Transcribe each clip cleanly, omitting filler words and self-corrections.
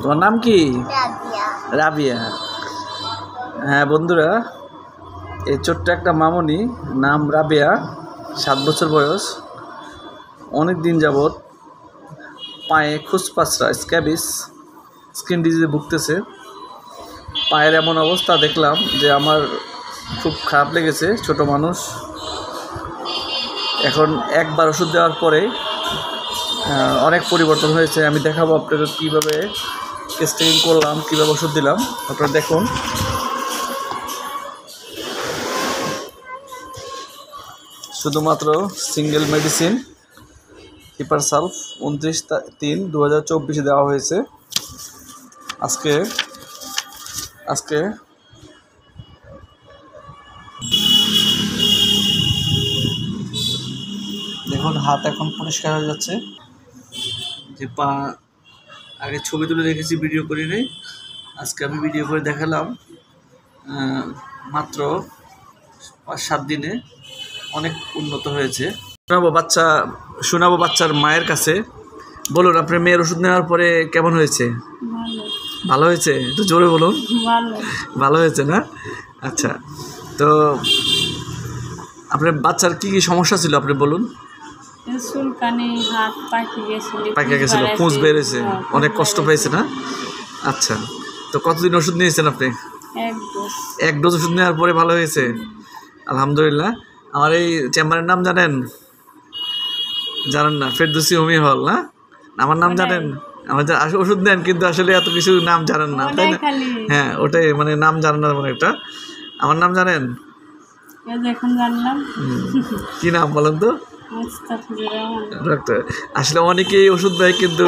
তোমার নাম কি? রাবিয়া। হ্যাঁ বন্ধুরা, এই ছোট্ট একটা মামনি, নাম রাবিয়া, 7 বছর বয়স। অনেক দিন যাবৎ পায়ে খুসপাসরা স্ক্যাবিস স্কিন ডিজিজে ভুগতেছে। পায়ের এমন অবস্থা দেখলাম যে আমার খুব খারাপ লেগেছে। ছোট মানুষ, এখন একবার ওষুধ দেওয়ার পরে অনেক পরিবর্তন হয়েছে। আমি দেখাবো আপনাদের কীভাবে টেস্টিং করলাম, কীভাবে ওষুধ দিলাম। আপনারা দেখুন, শুধুমাত্র সিঙ্গেল মেডিসিন হিপারসালফ 29/3/2024 দেওয়া হয়েছে। আজকে দেখুন, হাত এখন পরিষ্কার হয়ে যাচ্ছে। যে পা আগে ছবি তুলে রেখেছি, ভিডিও করি নাই, আজকে আমি ভিডিও করে দেখালাম। মাত্র 5-7 দিনে অনেক উন্নত হয়েছে। শোনাবো বাচ্চার মায়ের কাছে। বলুন, আপনার মেয়ের ওষুধ নেওয়ার পরে কেমন হয়েছে? ভালো হয়েছে? একটু জোরে বলুন। ভালো হয়েছে না? আচ্ছা, তো আপনার বাচ্চার কি কি সমস্যা ছিল আপনি বলুন। চুলকানি, হাত পাকে গেছিল, পুঁজ বেড়েছে, অনেক কষ্ট পেয়েছে না? আচ্ছা, তো কতদিন ওষুধ নিয়েছেন আপনি? 1 ডোজ ওষুধ নেওয়ার পরে ভালো হয়েছে, আলহামদুলিল্লাহ। আমার এই চেম্বারের নাম জানেন না? ফেরদৌসি হোমি হল না? আমার নাম জানেন? আমার ওষুধ দেন কিন্তু আসলে এত কিছু নাম জানেন না, তাই না? হ্যাঁ, ওটাই, মানে নাম জানেন না মানে একটা। আমার নাম জানেন? কি নাম বলেন তো? আসলে অনেকেই ওষুধ দেয় কিন্তু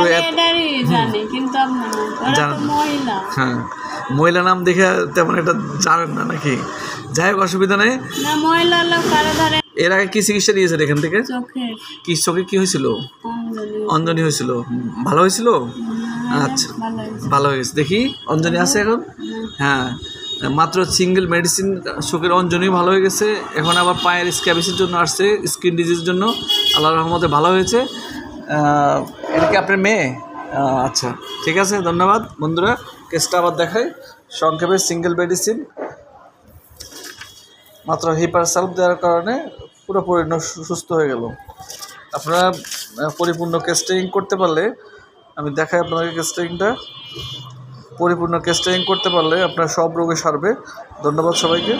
হ্যাঁ, মহিলা নাম দেখে তেমন একটা জানেন না নাকি? যাই হোক, অসুবিধা নেই। এর আগে কি চিকিৎসা নিয়েছেন এখান থেকে? কি চোখে কি হয়েছিল? অঞ্জনি হয়েছিল। ভালো হয়েছিল? আচ্ছা, ভালো হয়েছে। দেখি অঞ্জনি আছে এখন? হ্যাঁ, মাত্র সিঙ্গেল মেডিসিন চোখের অঞ্জনি ভালো হয়ে গেছে। এখন আবার পায়ের স্ক্যাবিসের জন্য আসছে, স্কিন ডিজিজের জন্য। আল্লাহর রহমতে ভালো হয়েছে। এটা কি আপনার মেয়ে? আচ্ছা, ঠিক আছে, ধন্যবাদ বন্ধুরা। কেসটা আবার দেখাই সংক্ষেপে। সিঙ্গেল মেডিসিন মাত্র হিপারসালফ দেওয়ার কারণে পুরোপুরি সুস্থ হয়ে গেল। আপনারা পরিপূর্ণ কেস্টিং করতে পারলে, আমি দেখাই আপনাদের কেস্টিংটা, পরিপূর্ণ কেস্টিং করতে পারলে আপনার সব রোগে সারবে। ধন্যবাদ সবাইকে।